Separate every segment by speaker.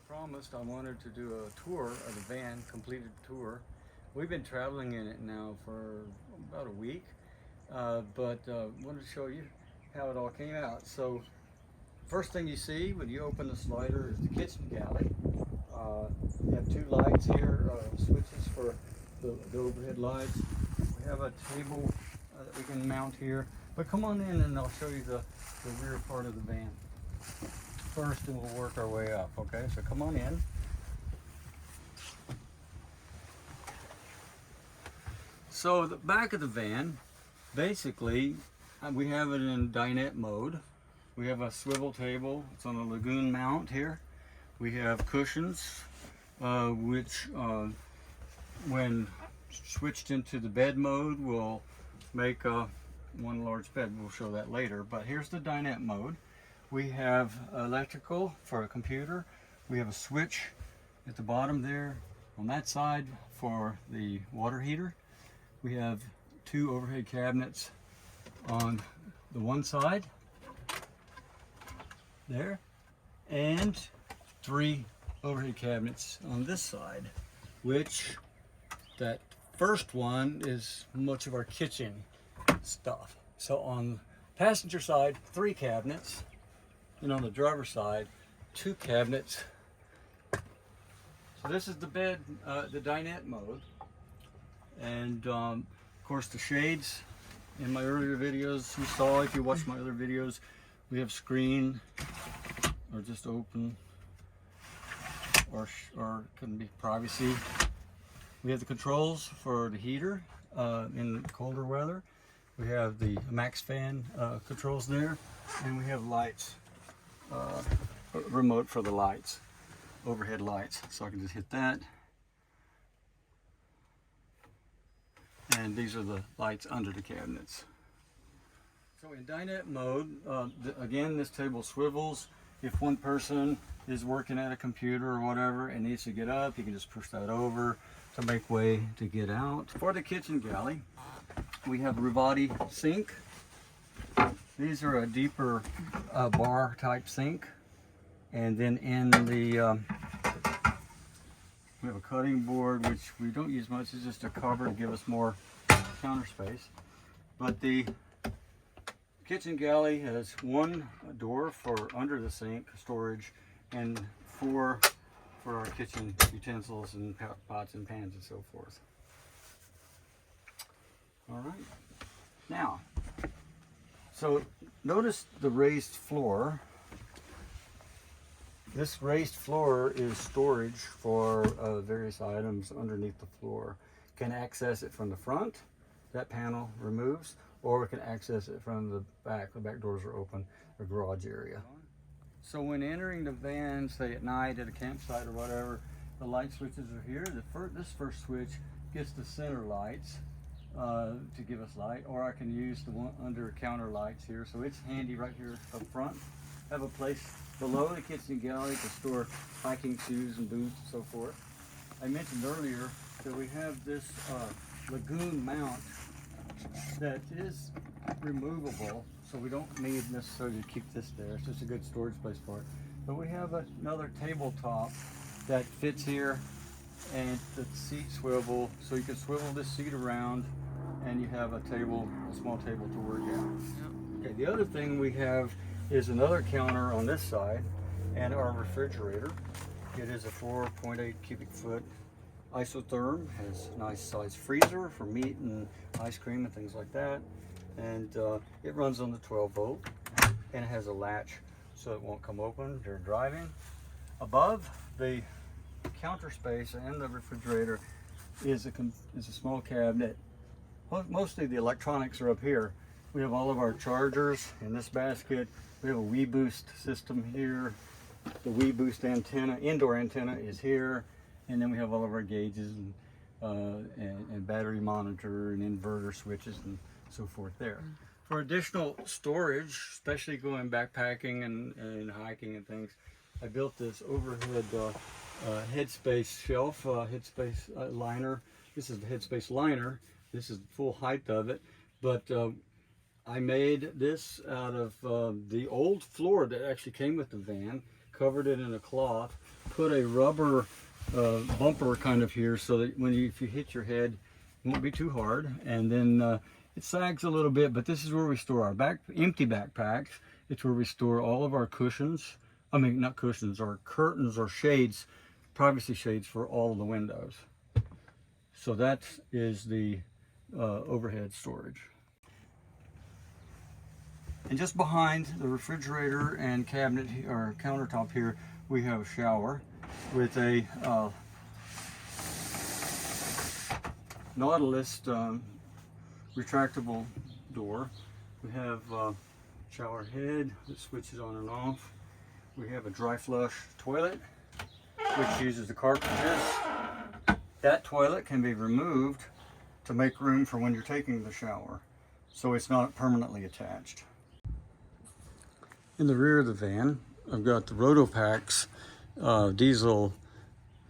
Speaker 1: promised, I wanted to do a tour of the van, completed tour. We've been traveling in it now for about a week, but wanted to show you how it all came out. So first thing you see when you open the slider is the kitchen galley. You have two lights here, switches for the overhead lights. We have a table that we can mount here. But come on in and I'll show you the rear part of the van first, and we'll work our way up. Okay, so come on in. So the back of the van, basically, we have it in dinette mode. We have a swivel table. It's on a lagoon mount here. We have cushions, which when switched into the bed mode will make one large bed. We'll show that later, but here's the dinette mode. We have electrical for a computer. We have a switch at the bottom there on that side for the water heater. We have two overhead cabinets on the one side there, and three overhead cabinets on this side, which that first one is much of our kitchen stuff. So on passenger side, three cabinets, and on the driver's side, two cabinets. So this is the bed, the dinette mode. And of course the shades in my earlier videos you saw, if you watched my other videos, we have screen or just open, or can be privacy. We have the controls for the heater in colder weather. We have the max fan controls there, and we have lights, remote for the lights, overhead lights. So I can just hit that. And these are the lights under the cabinets. So in dinette mode, again, this table swivels. If one person is working at a computer or whatever and needs to get up, you can just push that over to make way to get out. For the kitchen galley, we have a Movavi sink. These are a deeper bar type sink. And then in the, we have a cutting board, which we don't use much. It's just a cover to give us more counter space. But the kitchen galley has one door for under the sink storage, and four for our kitchen utensils and pots and pans and so forth. All right. Now, so notice the raised floor. This raised floor is storage for various items underneath the floor. Can access it from the front, that panel removes, or we can access it from the back. The back doors are open, the garage area. So when entering the van, say at night at a campsite or whatever, the light switches are here. This first switch gets the center lights to give us light, or I can use the one under counter lights here. So it's handy right here up front. I have a place below the kitchen galley to store hiking shoes and boots and so forth. I mentioned earlier that we have this lagoon mount that is removable, so we don't need necessarily to keep this there. It's just a good storage place for it. But we have another tabletop that fits here, and the seat swivel, so you can swivel this seat around and you have a table, a small table to work out. Okay, the other thing we have is another counter on this side and our refrigerator. It is a 4.8 cubic foot isotherm, has a nice size freezer for meat and ice cream and things like that, and it runs on the 12 volt, and it has a latch so it won't come open during driving. Above the counter space and the refrigerator is a small cabinet. Mostly the electronics are up here. We have all of our chargers in this basket. We have a WeBoost system here. The WeBoost antenna, indoor antenna, is here. And then we have all of our gauges and battery monitor and inverter switches and so forth there. For additional storage, especially going backpacking and hiking and things, I built this overhead headspace shelf, headspace liner. This is the headspace liner. This is the full height of it. But I made this out of the old floor that actually came with the van. covered it in a cloth, put a rubber bumper kind of here so that if you hit your head, it won't be too hard. And then it sags a little bit, but this is where we store our empty backpacks. It's where we store all of our cushions. I mean, not cushions, or curtains or shades, privacy shades for all of the windows. So that is the overhead storage. And just behind the refrigerator and cabinet or countertop here, we have a shower with a Nautilus retractable door. We have a shower head that switches on and off. We have a dry flush toilet, which uses the cartridges. That toilet can be removed to make room for when you're taking the shower, so it's not permanently attached. In the rear of the van, I've got the Rotopacks diesel,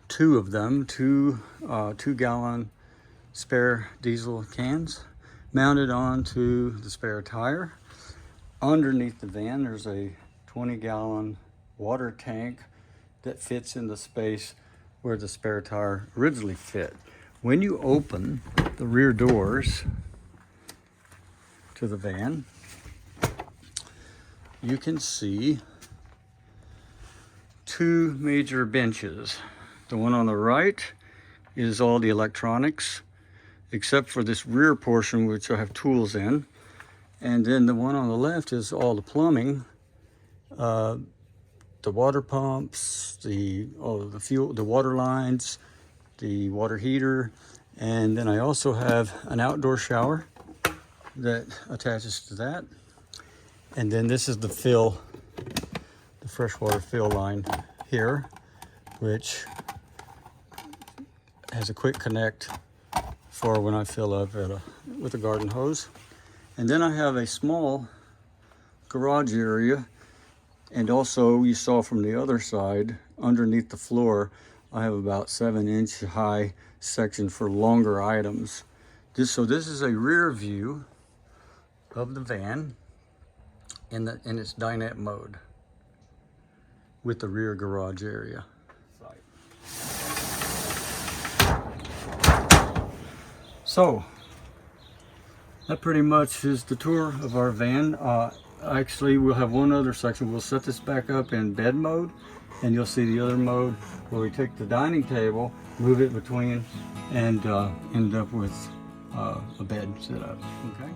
Speaker 1: two of them, two 2-gallon spare diesel cans mounted onto the spare tire. Underneath the van, there's a 20-gallon water tank that fits in the space where the spare tire originally fit. When you open the rear doors to the van, you can see two major benches. The one on the right is all the electronics, except for this rear portion, which I have tools in. And then the one on the left is all the plumbing, the water pumps, the fuel, the water lines, the water heater, and then I also have an outdoor shower that attaches to that. And then this is the fill, the freshwater fill line here, which has a quick connect for when I fill up with a garden hose. And then I have a small garage area, and also you saw from the other side, underneath the floor, I have about 7-inch high section for longer items. So this is a rear view of the van in its dinette mode with the rear garage area. So that pretty much is the tour of our van. Actually, we'll have one other section. We'll set this back up in bed mode, and you'll see the other mode where we take the dining table, move it between, and end up with a bed set up. Okay.